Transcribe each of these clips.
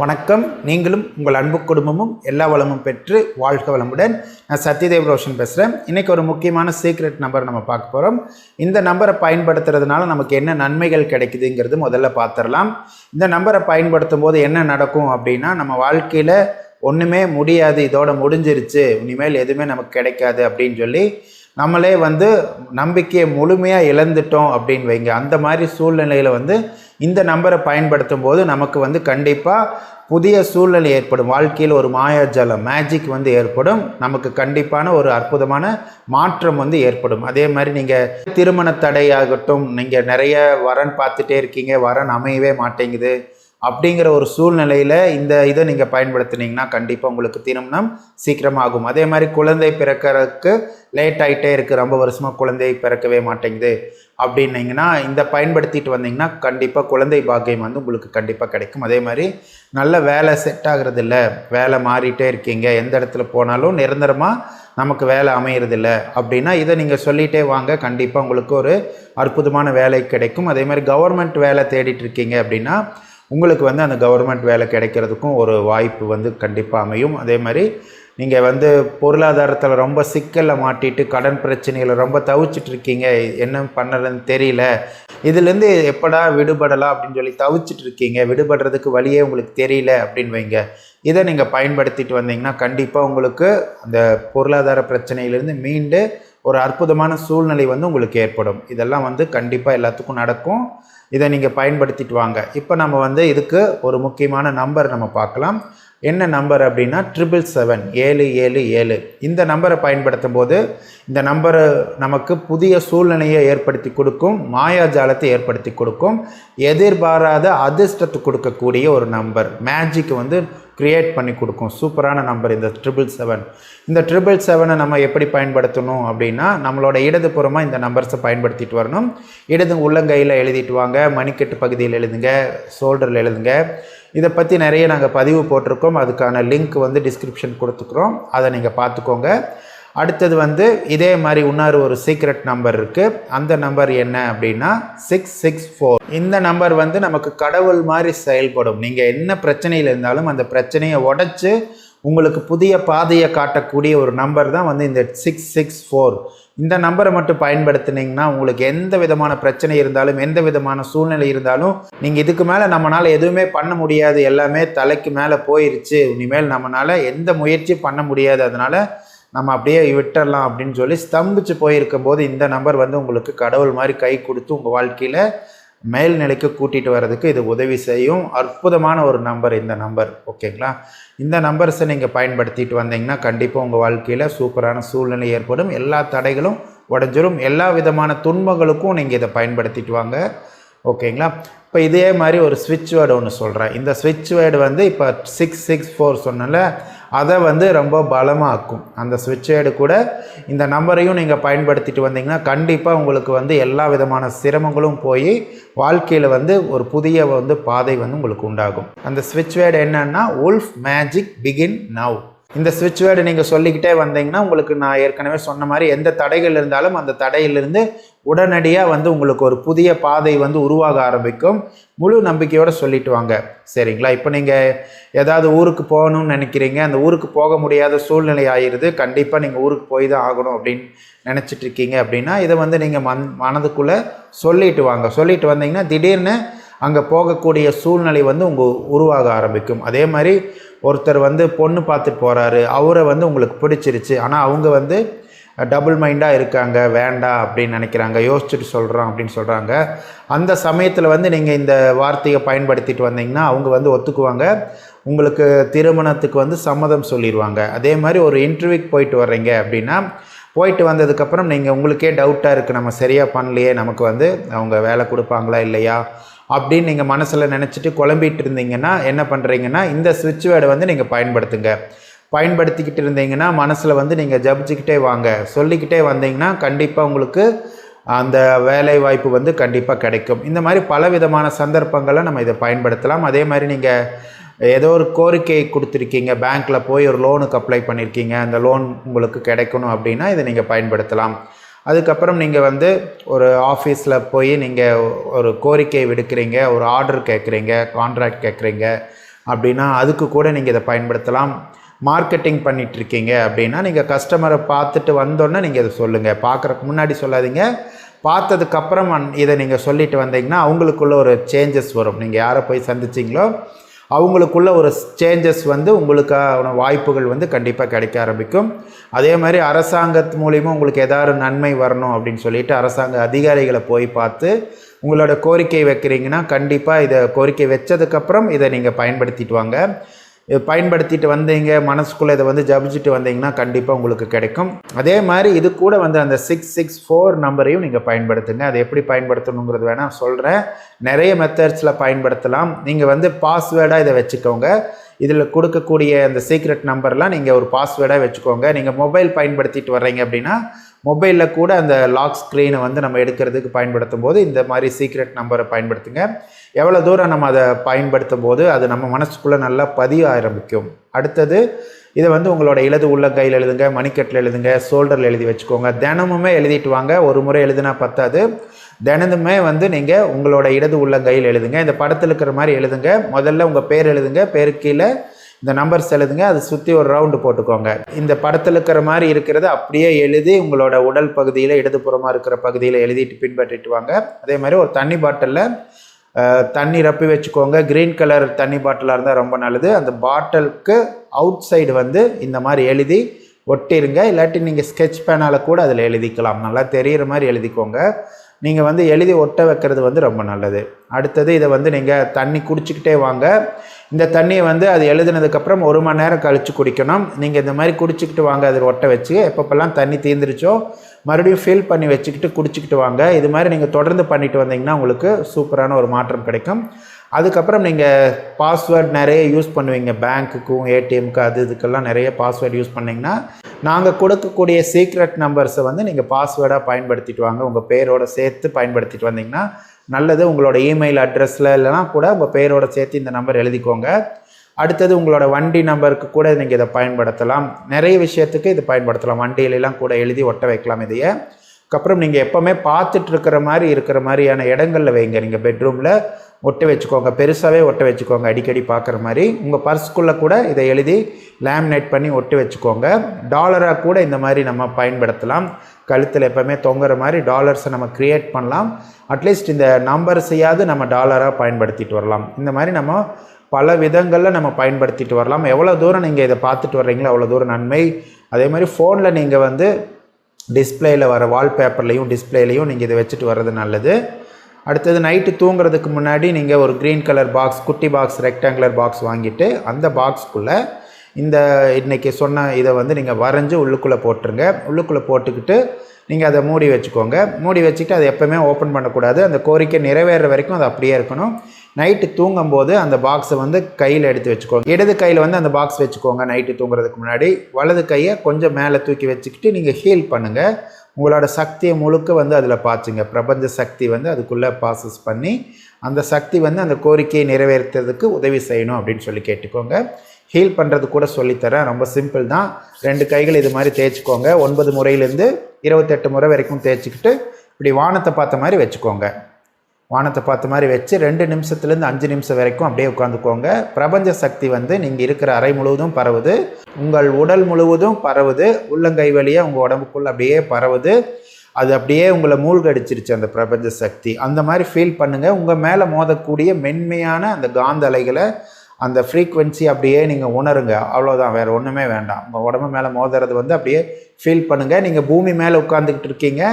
வணக்கம். நீங்களும் உங்கள் அன்பு குடும்பமும் எல்லா வளமும் பெற்று வாழ்க வளமுடன். நான் சத்யதேவ் ரோஷன் பேசுகிறேன். இன்றைக்கி ஒரு முக்கியமான சீக்ரெட் நம்பர் நம்ம பார்க்க போகிறோம். இந்த நம்பரை பயன்படுத்துறதுனால நமக்கு என்ன நன்மைகள் கிடைக்குதுங்கிறது முதல்ல பார்த்துடலாம். இந்த நம்பரை பயன்படுத்தும் போது என்ன நடக்கும் அப்படின்னா, நம்ம வாழ்க்கையில் ஒன்றுமே முடியாது, இதோட முடிஞ்சிருச்சு, இனிமேல் எதுவுமே நமக்கு கிடைக்காது அப்படின்னு சொல்லி நம்மளே நம்பிக்கையை முழுமையாக இழந்துட்டோம் அப்படின்னு வைங்க. அந்த மாதிரி சூழ்நிலையில் இந்த நம்பரை பயன்படுத்தும் போது நமக்கு கண்டிப்பாக புதிய சூழ்நிலை ஏற்படும். வாழ்க்கையில் ஒரு மாயாஜாலம் மேஜிக் ஏற்படும். நமக்கு கண்டிப்பான ஒரு அற்புதமான மாற்றம் ஏற்படும். அதே மாதிரி நீங்கள் திருமண தடையாகட்டும், நீங்கள் நிறைய வரன் பார்த்துட்டே இருக்கீங்க, வரன் அமையவே மாட்டேங்குது அப்படிங்கிற ஒரு சூழ்நிலையில் இந்த இதை நீங்கள் பயன்படுத்தினீங்கன்னா கண்டிப்பாக உங்களுக்கு திருமணம் சீக்கிரமாகும். அதே மாதிரி குழந்தை பிறக்கிறதுக்கு லேட் ஆகிட்டே இருக்குது, ரொம்ப வருஷமாக குழந்தை பிறக்கவே மாட்டேங்குது அப்படின்னீங்கன்னா இந்த பயன்படுத்திட்டு வந்தீங்கன்னா கண்டிப்பாக குழந்தை பாக்கியம் உங்களுக்கு கண்டிப்பாக கிடைக்கும். அதே மாதிரி நல்ல வேலை செட் ஆகிறது இல்லை, வேலை மாறிட்டே இருக்கீங்க, எந்த இடத்துல போனாலும் நிரந்தரமாக நமக்கு வேலை அமையிறதில்ல அப்படின்னா இதை நீங்கள் சொல்லிகிட்டே வாங்க, கண்டிப்பாக உங்களுக்கு ஒரு அற்புதமான வேலை கிடைக்கும். அதே மாதிரி கவர்மெண்ட் வேலை தேடிட்டு இருக்கீங்க அப்படின்னா உங்களுக்கு அந்த கவர்மெண்ட் வேலை கிடைக்கிறதுக்கும் ஒரு வாய்ப்பு கண்டிப்பாக அமையும். அதே மாதிரி நீங்கள் பொருளாதாரத்தில் ரொம்ப சிக்கலில் மாட்டிட்டு கடன் பிரச்சனையில் ரொம்ப தவிச்சிட்ருக்கீங்க, என்ன பண்ணுறதுன்னு தெரியல, இதுலேருந்து எப்படா விடுபடலாம் அப்படின்னு சொல்லி தவிச்சிட்ருக்கீங்க, விடுபடுறதுக்கு வழியே உங்களுக்கு தெரியல அப்படின்னு வைங்க. இதை நீங்கள் பயன்படுத்திட்டு வந்தீங்கன்னா கண்டிப்பாக உங்களுக்கு அந்த பொருளாதார பிரச்சனையிலேருந்து மீண்டு ஒரு அற்புதமான சூழ்நிலை உங்களுக்கு ஏற்படும். இதெல்லாம் கண்டிப்பாக எல்லாத்துக்கும் நடக்கும். இதை நீங்கள் பயன்படுத்திட்டு வாங்க. இப்போ நம்ம இதுக்கு ஒரு முக்கியமான நம்பர் நம்ம பார்க்கலாம். என்ன நம்பர் அப்படின்னா 777 777. இந்த நம்பரை பயன்படுத்தும் போது இந்த நம்பரை நமக்கு புதிய சூழ்நிலையை ஏற்படுத்தி கொடுக்கும், மாயாஜாலத்தை ஏற்படுத்தி கொடுக்கும், எதிர்பாராத அதிர்ஷ்டத்தை கொடுக்கக்கூடிய ஒரு நம்பர், மேஜிக் கிரியேட் பண்ணி கொடுக்கும். சூப்பரான நம்பர் இந்த 777. இந்த 777 நம்ம எப்படி பயன்படுத்தணும் அப்படின்னா, நம்மளோட இடதுபுறமாக இந்த நம்பர்ஸை பயன்படுத்திட்டு வரணும். இடது உள்ளங்கையில் எழுதிட்டு வாங்க, மணிக்கட்டு பகுதியில் எழுதுங்க, ஷோல்டரில் எழுதுங்க. இதை பற்றி நிறைய நாங்கள் பதிவு போட்டிருக்கோம், அதுக்கான லிங்க் டிஸ்கிரிப்ஷன் கொடுத்துக்குறோம், அதை நீங்கள் பார்த்துக்கோங்க. அடுத்தது இதே மாதிரி இன்னொரு ஒரு சீக்ரெட் நம்பர் இருக்குது. அந்த நம்பர் என்ன அப்படின்னா 664. இந்த நம்பர் நமக்கு கடவுள் மாதிரி செயல்படும். நீங்கள் என்ன பிரச்சனையில் இருந்தாலும் அந்த பிரச்சனையை உடைச்சு உங்களுக்கு புதிய பாதையை காட்டக்கூடிய ஒரு நம்பர் தான் இந்த 664. இந்த நம்பரை மட்டும் பயன்படுத்தினீங்கன்னா உங்களுக்கு எந்த விதமான பிரச்சனை இருந்தாலும், எந்த விதமான சூழ்நிலை இருந்தாலும், நீங்கள் இதுக்கு மேலே நம்மளால் எதுவுமே பண்ண முடியாது, எல்லாமே தலைக்கு மேலே போயிருச்சு, இனிமேல் நம்மளால் எந்த முயற்சியும் பண்ண முடியாது, அதனால் நம்ம அப்படியே விட்டுடலாம் அப்படின்னு சொல்லி ஸ்தம்பிச்சு போயிருக்கும் போது இந்த நம்பர் உங்களுக்கு கடவுள் மாதிரி கை கொடுத்து உங்கள் வாழ்க்கையில் மேல்நிலைக்கு கூட்டிகிட்டு வர்றதுக்கு இது உதவி செய்யும். அற்புதமான ஒரு நம்பர் இந்த நம்பர். ஓகேங்களா? இந்த நம்பர்ஸை நீங்கள் பயன்படுத்திட்டு வந்தீங்கன்னா கண்டிப்பாக உங்கள் வாழ்க்கையில் சூப்பரான சூழ்நிலை ஏற்படும், எல்லா தடைகளும் உடஞ்சிரும், எல்லா விதமான துன்பங்களுக்கும் நீங்கள் இதை பயன்படுத்திட்டு வாங்க. ஓகேங்களா? இப்போ இதே மாதிரி ஒரு ஸ்விட்ச் வேர்டு ஒன்று சொல்கிறேன். இந்த ஸ்விட்ச் வேர்டு இப்போ 664 சொன்னல, அதை ரொம்ப பலமாக்கும். அந்த ஸ்விட்ச் வேர்டு கூட இந்த நம்பரையும் நீங்கள் பயன்படுத்திட்டு வந்தீங்கன்னா கண்டிப்பாக உங்களுக்கு எல்லா விதமான சிரமங்களும் போய் வாழ்க்கையில் ஒரு புதிய பாதை உங்களுக்கு உண்டாகும். அந்த ஸ்விட்ச் வேர்டு என்னன்னா உல்ஃப் மேஜிக் பிகின் நவ். இந்த ஸ்விட்ச் வேர்டு நீங்கள் சொல்லிக்கிட்டே வந்தீங்கன்னா உங்களுக்கு நான் ஏற்கனவே சொன்ன மாதிரி எந்த தடைகள் இருந்தாலும் அந்த தடையிலிருந்து உடனடியாக உங்களுக்கு ஒரு புதிய பாதை உருவாக ஆரம்பிக்கும். முழு நம்பிக்கையோடு சொல்லிட்டு வாங்க. சரிங்களா? இப்போ நீங்கள் ஏதாவது ஊருக்கு போகணும்னு நினைக்கிறீங்க, அந்த ஊருக்கு போக முடியாத சூழ்நிலை ஆகிடுது, கண்டிப்பாக நீங்கள் ஊருக்கு போய் தான் ஆகணும் அப்படின்னு நினச்சிட்டு இருக்கீங்க அப்படின்னா இதை நீங்கள் மனதுக்குள்ளே சொல்லிட்டு வாங்க. சொல்லிட்டு வந்தீங்கன்னா திடீர்னு அங்கே போகக்கூடிய சூழ்நிலை உங்கள் உருவாக ஆரம்பிக்கும். அதே மாதிரி ஒருத்தர் பொண்ணு பார்த்துட்டு போகிறாரு, அவரை உங்களுக்கு பிடிச்சிருச்சு, ஆனால் அவங்க டபுள் மைண்டாக இருக்காங்க, வேண்டாம் அப்படின்னு நினைக்கிறாங்க, யோசிச்சுட்டு சொல்கிறோம் அப்படின்னு சொல்கிறாங்க. அந்த சமயத்தில் நீங்கள் இந்த வார்த்தையை பயன்படுத்திட்டு வந்தீங்கன்னா அவங்க ஒத்துக்குவாங்க, உங்களுக்கு திருமணத்துக்கு சம்மதம் சொல்லிடுவாங்க. அதே மாதிரி ஒரு இன்டர்வியூக்கு போயிட்டு வர்றீங்க அப்படின்னா போயிட்டு வந்ததுக்கப்புறம் நீங்கள் உங்களுக்கே டவுட்டாக இருக்குது, நம்ம சரியாக பண்ணலையே, நமக்கு அவங்க வேலை கொடுப்பாங்களா இல்லையா அப்படின்னு நீங்கள் மனசில் நினச்சிட்டு குழம்பிட்டு இருந்தீங்கன்னா என்ன பண்ணுறீங்கன்னா இந்த ஸ்விட்ச் வேர்டை நீங்கள் பயன்படுத்துங்க. பயன்படுத்திக்கிட்டு இருந்தீங்கன்னா மனசில் நீங்கள் ஜபிச்சுக்கிட்டே வாங்க, சொல்லிக்கிட்டே வந்தீங்கன்னா கண்டிப்பாக உங்களுக்கு அந்த வேலை வாய்ப்பு கண்டிப்பாக கிடைக்கும். இந்த மாதிரி பல விதமான சந்தர்ப்பங்களை நம்ம இதை பயன்படுத்தலாம். அதே மாதிரி நீங்கள் ஏதோ ஒரு கோரிக்கை கொடுத்துருக்கீங்க, பேங்க்கில் போய் ஒரு லோனுக்கு அப்ளை பண்ணியிருக்கீங்க, அந்த லோன் உங்களுக்கு கிடைக்கணும் அப்படின்னா இதை நீங்கள் பயன்படுத்தலாம். அதுக்கப்புறம் நீங்கள் ஒரு ஆஃபீஸில் போய் நீங்கள் ஒரு கோரிக்கை விடுக்கிறீங்க, ஒரு ஆர்டர் கேட்குறீங்க, கான்ட்ராக்ட் கேட்குறீங்க, அப்படின்னா அதுக்கு கூட நீங்கள் இதை பயன்படுத்தலாம். மார்க்கெட்டிங் பண்ணிகிட்ருக்கீங்க அப்படின்னா நீங்கள் கஸ்டமரை பார்த்துட்டு வந்தோன்னே நீங்கள் இதை சொல்லுங்கள். பார்க்குறக்கு முன்னாடி சொல்லாதீங்க, பார்த்ததுக்கப்புறம் இதை நீங்கள் சொல்லிட்டு வந்தீங்கன்னா அவங்களுக்குள்ள ஒரு சேஞ்சஸ் வரும். நீங்கள் யாரை போய் சந்திச்சிங்களோ அவங்களுக்குள்ள ஒரு சேஞ்சஸ் வந்து உங்களுக்கான வாய்ப்புகள் வந்து கண்டிப்பாக கிடைக்க ஆரம்பிக்கும். அதே மாதிரி அரசாங்கத்து மூலிமா உங்களுக்கு ஏதாவது நன்மை வரணும் அப்படின்னு சொல்லிட்டு அரசாங்க அதிகாரிகளை போய் பார்த்து உங்களோட கோரிக்கை வைக்கிறீங்கன்னா கண்டிப்பாக இதை கோரிக்கை வச்சதுக்கப்புறம் இதை நீங்கள் பயன்படுத்திட்டு வாங்க. பயன்படுத்திட்டு வந்தீங்க, மனசுக்குள்ளே இதை வந்து ஜபிச்சுட்டு வந்தீங்கன்னா கண்டிப்பாக உங்களுக்கு கிடைக்கும். அதே மாதிரி இது கூட வந்து அந்த 664 நம்பரையும் நீங்கள் பயன்படுத்துங்க. அதை எப்படி பயன்படுத்தணுங்கிறது வேணால் சொல்கிறேன். நிறைய மெத்தட்ஸில் பயன்படுத்தலாம். நீங்கள் வந்து பாஸ்வேர்டாக இதை வச்சுக்கோங்க. இதில் கொடுக்கக்கூடிய அந்த சீக்ரெட் நம்பர்லாம் நீங்கள் ஒரு பாஸ்வேர்டாக வச்சுக்கோங்க. நீங்கள் மொபைல் பயன்படுத்திட்டு வர்றீங்க அப்படின்னா மொபைலில் கூட அந்த லாக் ஸ்க்ரீனை வந்து நம்ம எடுக்கிறதுக்கு பயன்படுத்தும் போது இந்த மாதிரி சீக்ரெட் நம்பரை பயன்படுத்துங்க. எவ்வளோ தூரம் நம்ம அதை பயன்படுத்தும் போது அது நம்ம மனசுக்குள்ளே நல்லா பதிய ஆரம்பிக்கும். அடுத்தது இதை வந்து உங்களோட இடது உள்ளங்கையில் எழுதுங்க, மணிக்கட்டில் எழுதுங்க, ஷோல்டரில் எழுதி வச்சுக்கோங்க. தினமுமே எழுதிட்டு வாங்க. ஒரு முறை எழுதுனா பத்தாது, தினமுமே வந்து நீங்கள் உங்களோட இடது உள்ளங்கையில் எழுதுங்க. இந்த படத்தில் இருக்கிற மாதிரி எழுதுங்க. முதல்ல உங்கள் பேர் எழுதுங்க, பேருக்கு கீழே இந்த நம்பர்ஸ் எழுதுங்க, அதை சுற்றி ஒரு ரவுண்டு போட்டுக்கோங்க. இந்த படத்தில் இருக்கிற மாதிரி இருக்கிறத அப்படியே எழுதி உங்களோட உடல் பகுதியில் இடதுபுறமாக இருக்கிற பகுதியில் எழுதிட்டு பின்பற்றிட்டு வாங்க. அதே மாதிரி ஒரு தண்ணி பாட்டிலில் தண்ணி ரப்பி வச்சுக்கோங்க. க்ரீன் கலர் தண்ணி பாட்டிலாக இருந்தால் ரொம்ப நல்லது. அந்த பாட்டிலுக்கு அவுட் சைடு வந்து இந்த மாதிரி எழுதி ஒட்டிருங்க. இல்லாட்டி நீங்கள் ஸ்கெட்ச் பேனால் கூட அதில் எழுதிக்கலாம். நல்லா தெரிகிற மாதிரி எழுதிக்கோங்க. நீங்கள் வந்து எழுதி ஒட்ட வைக்கிறது வந்து ரொம்ப நல்லது. அடுத்தது இதை வந்து நீங்கள் தண்ணி குடிச்சிக்கிட்டே வாங்க. இந்த தண்ணியை வந்து அது எழுதுனதுக்கப்புறம் 1 மணி நேரம் கழித்து குடிக்கணும். நீங்கள் இந்த மாதிரி குடிச்சிக்கிட்டு வாங்க. அதில் ஒட்ட வச்சு எப்பப்பெல்லாம் தண்ணி தீர்ந்துருச்சோ மறுபடியும் ஃபில் பண்ணி வச்சுக்கிட்டு குடிச்சிக்கிட்டு வாங்க. இது மாதிரி நீங்கள் தொடர்ந்து பண்ணிட்டு வந்தீங்கன்னா உங்களுக்கு சூப்பரான ஒரு மாற்றம் கிடைக்கும். அதுக்கப்புறம் நீங்கள் பாஸ்வேர்ட் நிறைய யூஸ் பண்ணுவீங்க. பேங்க்குக்கும் ஏடிஎம்க்கு இதுக்கெல்லாம் நிறைய பாஸ்வேர்டு யூஸ் பண்ணிங்கன்னா நாங்கள் கொடுக்கக்கூடிய சீக்ரெட் நம்பர்ஸை வந்து நீங்கள் பாஸ்வேர்டாக பயன்படுத்திட்டு வாங்க. உங்கள் பேரோட சேர்த்து பயன்படுத்திட்டு வந்தீங்கன்னா நல்லது. உங்களோட இமெயில் அட்ரஸில் இல்லைனா கூட உங்கள் பேரோட சேர்த்து இந்த நம்பர் எழுதிக்கோங்க. அடுத்தது உங்களோட வண்டி நம்பருக்கு கூட நீங்கள் இதை பயன்படுத்தலாம். நிறைய விஷயத்துக்கு இது பயன்படுத்தலாம். வண்டியிலலாம் கூட எழுதி ஒட்ட வைக்கலாம். இதையே அதுக்கப்புறம் நீங்கள் எப்போவுமே பார்த்துட்டு இருக்கிற மாதிரியான இடங்களில் வைங்க. நீங்கள் பெட்ரூமில் ஒட்ட வச்சுக்கோங்க. பெருசாகவே ஒட்ட வச்சுக்கோங்க. அடிக்கடி பார்க்குற மாதிரி உங்கள் பர்ஸ்குள்ளே கூட இதை எழுதி லேமினேட் பண்ணி ஒட்டி வச்சுக்கோங்க. டாலராக கூட இந்த மாதிரி நம்ம பயன்படுத்தலாம். கழுத்தில் எப்போவுமே தொங்குற மாதிரி டாலர்ஸை நம்ம க்ரியேட் பண்ணலாம். அட்லீஸ்ட் இந்த நம்பர்ஸையாவது நம்ம டாலராக பயன்படுத்திட்டு வரலாம். இந்த மாதிரி நம்ம பல விதங்களில் நம்ம பயன்படுத்திட்டு வரலாம். எவ்வளோ தூரம் நீங்கள் இதை பார்த்துட்டு வர்றீங்களோ அவ்வளோ தூரம் நன்மை. அதே மாதிரி ஃபோனில் நீங்கள் வந்து டிஸ்பிளேயில் வர வால்பேப்பர்லேயும் டிஸ்பிளேலையும் நீங்கள் இதை வச்சுட்டு வர்றது நல்லது. அடுத்தது நைட்டு தூங்குறதுக்கு முன்னாடி நீங்கள் ஒரு க்ரீன் கலர் பாக்ஸ், குட்டி பாக்ஸ், ரெக்டாங்குலர் பாக்ஸ் வாங்கிட்டு அந்த பாக்ஸ்க்குள்ளே இந்த இன்றைக்கி சொன்ன இதை வந்து நீங்கள் வரைஞ்சி உள்ளுக்குள்ளே போட்டுருங்க. உள்ளுக்குள்ளே போட்டுக்கிட்டு நீங்கள் அதை மூடி வச்சுக்கோங்க. மூடி வச்சுக்கிட்டு அதை எப்போவுமே ஓப்பன் பண்ணக்கூடாது. அந்த கோரிக்கை நிறைவேற வரைக்கும் அது அப்படியே இருக்கணும். நைட்டு தூங்கும்போது அந்த பாக்ஸை வந்து கையில் எடுத்து வச்சுக்கோங்க. இடது கையில் வந்து அந்த பாக்ஸ் வச்சுக்கோங்க நைட்டு தூங்குறதுக்கு முன்னாடி. வலது கையை கொஞ்சம் மேலே தூக்கி வச்சுக்கிட்டு நீங்கள் ஹீல் பண்ணுங்கள். உங்களோட சக்தியை முழுக்க வந்து அதில் பாய்ச்சுங்க. பிரபஞ்ச சக்தி வந்து அதுக்குள்ளே ப்ராசஸ் பண்ணி அந்த சக்தி வந்து அந்த கோரிக்கையை நிறைவேற்றுறதுக்கு உதவி செய்யணும் அப்படின்னு சொல்லி கேட்டுக்கோங்க. ஹீல் பண்ணுறது கூட சொல்லித்தரேன். ரொம்ப சிம்பிள் தான். 2 கைகள் இது மாதிரி தேய்ச்சிக்கோங்க. 9 முறையிலேருந்து 28 முறை வரைக்கும் தேய்ச்சிக்கிட்டு இப்படி வானத்தை பார்த்த மாதிரி வச்சுக்கோங்க. வானத்தை பார்த்த மாதிரி வச்சு 2 நிமிஷத்துலேருந்து 5 நிமிஷம் வரைக்கும் அப்படியே உட்காந்துக்கோங்க. பிரபஞ்ச சக்தி வந்து நீங்கள் இருக்கிற அறை முழுவதும் பரவுது, உங்கள் உடல் முழுவதும் பரவுது, உள்ளங்கை வழியாக உங்கள் உடம்புக்குள்ளே அப்படியே பரவுது. அது அப்படியே உங்களை மூழ்கடிச்சிருச்சு அந்த பிரபஞ்ச சக்தி. அந்த மாதிரி ஃபீல் பண்ணுங்கள். உங்கள் மேலே மோதக்கூடிய மென்மையான அந்த காந்த அலைகளை, அந்த ஃப்ரீக்வன்சி அப்படியே நீங்கள் உணருங்க. அவ்வளோதான், வேறு ஒன்றுமே வேண்டாம். உங்கள் உடம்பு மேலே மோதுறது வந்து அப்படியே ஃபீல் பண்ணுங்கள். நீங்கள் பூமி மேலே உட்காந்துக்கிட்டு இருக்கீங்க,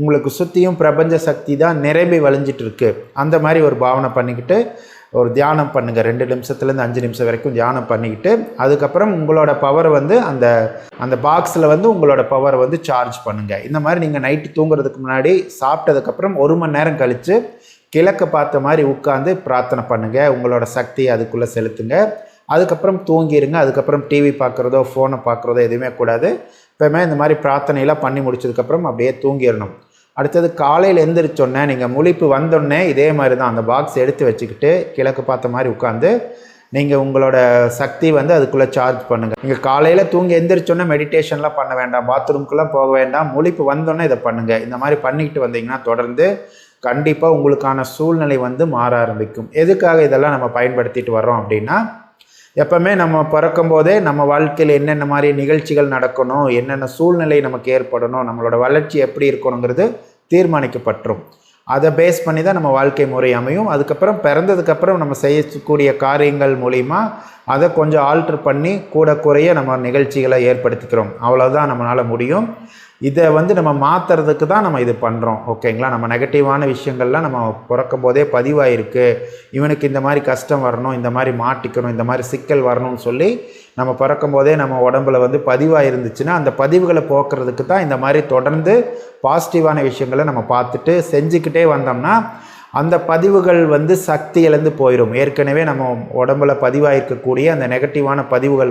உங்களுக்கு சுற்றியும் பிரபஞ்ச சக்தி தான் நிரம்பி வழிஞ்சிட்டு இருக்கு. அந்த மாதிரி ஒரு பாவனை பண்ணிக்கிட்டு ஒரு தியானம் பண்ணுங்கள். 2 நிமிஷத்துலேருந்து 5 நிமிஷம் வரைக்கும் தியானம் பண்ணிக்கிட்டு அதுக்கப்புறம் உங்களோட பவரை வந்து அந்த பாக்ஸில் வந்து உங்களோட பவரை வந்து சார்ஜ் பண்ணுங்கள். இந்த மாதிரி நீங்கள் நைட்டு தூங்குறதுக்கு முன்னாடி சாப்பிட்டதுக்கப்புறம் 1 மணி நேரம் கழித்து கிழக்கு பார்த்த மாதிரி உட்காந்து பிரார்த்தனை பண்ணுங்கள். உங்களோட சக்தியை அதுக்குள்ளே செலுத்துங்க. அதுக்கப்புறம் தூங்கிடுங்க. அதுக்கப்புறம் டிவி பார்க்குறதோ ஃபோனை பார்க்குறதோ எதுவுமே கூடாது. எப்போவுமே இந்த மாதிரி பிரார்த்தனையெல்லாம் பண்ணி முடிச்சதுக்கப்புறம் அப்படியே தூங்கிடணும். அடுத்தது காலையில் எழுந்திரிச்சோன்னே நீங்கள் முழிப்பு வந்தோடனே இதே மாதிரி தான் அந்த பாக்ஸ் எடுத்து வச்சுக்கிட்டு கிழக்கு பார்த்த மாதிரி உட்காந்து நீங்கள் உங்களோட சக்தி வந்து அதுக்குள்ளே சார்ஜ் பண்ணுங்கள். நீங்கள் காலையில் தூங்கி எழுந்திரிச்சோன்னே மெடிடேஷன்லாம் பண்ண வேண்டாம், பாத்ரூம்க்குலாம் போக வேண்டாம். முழிப்பு வந்தோடனே இதை பண்ணுங்கள். இந்த மாதிரி பண்ணிக்கிட்டு வந்தீங்கன்னா தொடர்ந்து கண்டிப்பாக உங்களுக்கான சூழ்நிலை வந்து மாற ஆரம்பிக்கும். எதுக்காக இதெல்லாம் நம்ம பயன்படுத்திட்டு வர்றோம் அப்படின்னா, எப்பவுமே நம்ம பிறக்கும் போதே நம்ம வாழ்க்கையில் என்னென்ன மாதிரி நிகழ்ச்சிகள் நடக்கணும், என்னென்ன சூழ்நிலை நமக்கு ஏற்படணும், நம்மளோட வளர்ச்சி எப்படி இருக்கணுங்கிறது தீர்மானிக்கப்பட்டுரும். அதை பேஸ் பண்ணி தான் நம்ம வாழ்க்கை முறை அமையும். அதுக்கப்புறம் பிறந்ததுக்கப்புறம் நம்ம செய்யக்கூடிய காரியங்கள் மூலிமா அதை கொஞ்சம் ஆல்ட்ரு பண்ணி கூட குறைய நம்ம நிகழ்ச்சிகளை ஏற்படுத்திக்கிறோம். அவ்வளோதான் நம்மளால் முடியும். இதை நம்ம மாற்றுறதுக்கு தான் நம்ம இது பண்ணுறோம். ஓகேங்களா? நம்ம நெகட்டிவான விஷயங்கள்லாம் நம்ம பிறக்கும் போதே பதிவாயிருக்கு. இவனுக்கு இந்த மாதிரி கஷ்டம் வரணும், இந்த மாதிரி மாட்டிக்கணும், இந்த மாதிரி சிக்கல் வரணும்னு சொல்லி நம்ம பிறக்கும் போதே நம்ம உடம்புல பதிவாக இருந்துச்சுன்னா அந்த பதிவுகளை போக்குறதுக்கு தான் இந்த மாதிரி தொடர்ந்து பாசிட்டிவான விஷயங்களை நம்ம பார்த்துட்டு செஞ்சுக்கிட்டே வந்தோம்னா அந்த பதிவுகள் சக்தி இழந்து போயிடும். ஏற்கனவே நம்ம உடம்புல பதிவாயிருக்கக்கூடிய அந்த நெகட்டிவான பதிவுகள்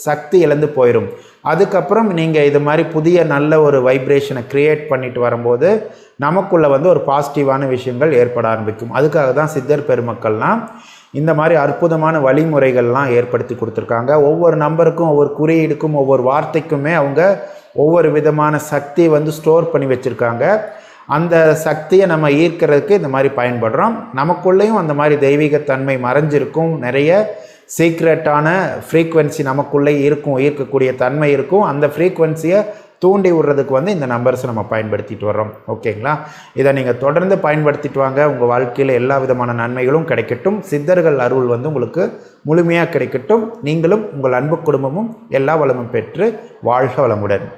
சக்தி இழந்து போயிடும். அதுக்கப்புறம் நீங்கள் இது மாதிரி புதிய நல்ல ஒரு வைப்ரேஷனை க்ரியேட் பண்ணிட்டு வரும்போது நமக்குள்ளே ஒரு பாசிட்டிவான விஷயங்கள் ஏற்பட ஆரம்பிக்கும். அதுக்காக தான் சித்தர் பெருமக்கள்லாம் இந்த மாதிரி அற்புதமான வழிமுறைகள்லாம் ஏற்படுத்தி கொடுத்துருக்காங்க. ஒவ்வொரு நம்பருக்கும், ஒவ்வொரு குறியீடுக்கும், ஒவ்வொரு வார்த்தைக்குமே அவங்க ஒவ்வொரு விதமான சக்தியை ஸ்டோர் பண்ணி வச்சுருக்காங்க. அந்த சக்தியை நம்ம ஈர்க்கிறதுக்கு இந்த மாதிரி பயன்படுறோம். நமக்குள்ளேயும் அந்த மாதிரி தெய்வீகத்தன்மை மறைஞ்சிருக்கும். நிறைய சீக்ரெட்டான ஃப்ரீக்வன்சி நமக்குள்ளே இருக்கும், ஈர்க்கக்கூடிய தன்மை இருக்கும். அந்த ஃப்ரீக்வன்சியை தூண்டி விடுறதுக்கு இந்த நம்பர்ஸை நம்ம பயன்படுத்திட்டு வர்றோம். ஓகேங்களா? இதை நீங்கள் தொடர்ந்து பயன்படுத்திட்டு வாங்க. உங்கள் வாழ்க்கையில் எல்லா விதமான நன்மைகளும் கிடைக்கட்டும். சித்தர்கள் அருள் உங்களுக்கு முழுமையாக கிடைக்கட்டும். நீங்களும் உங்கள் அன்பு குடும்பமும் எல்லா வளமும் பெற்று வாழ்க வளமுடன்.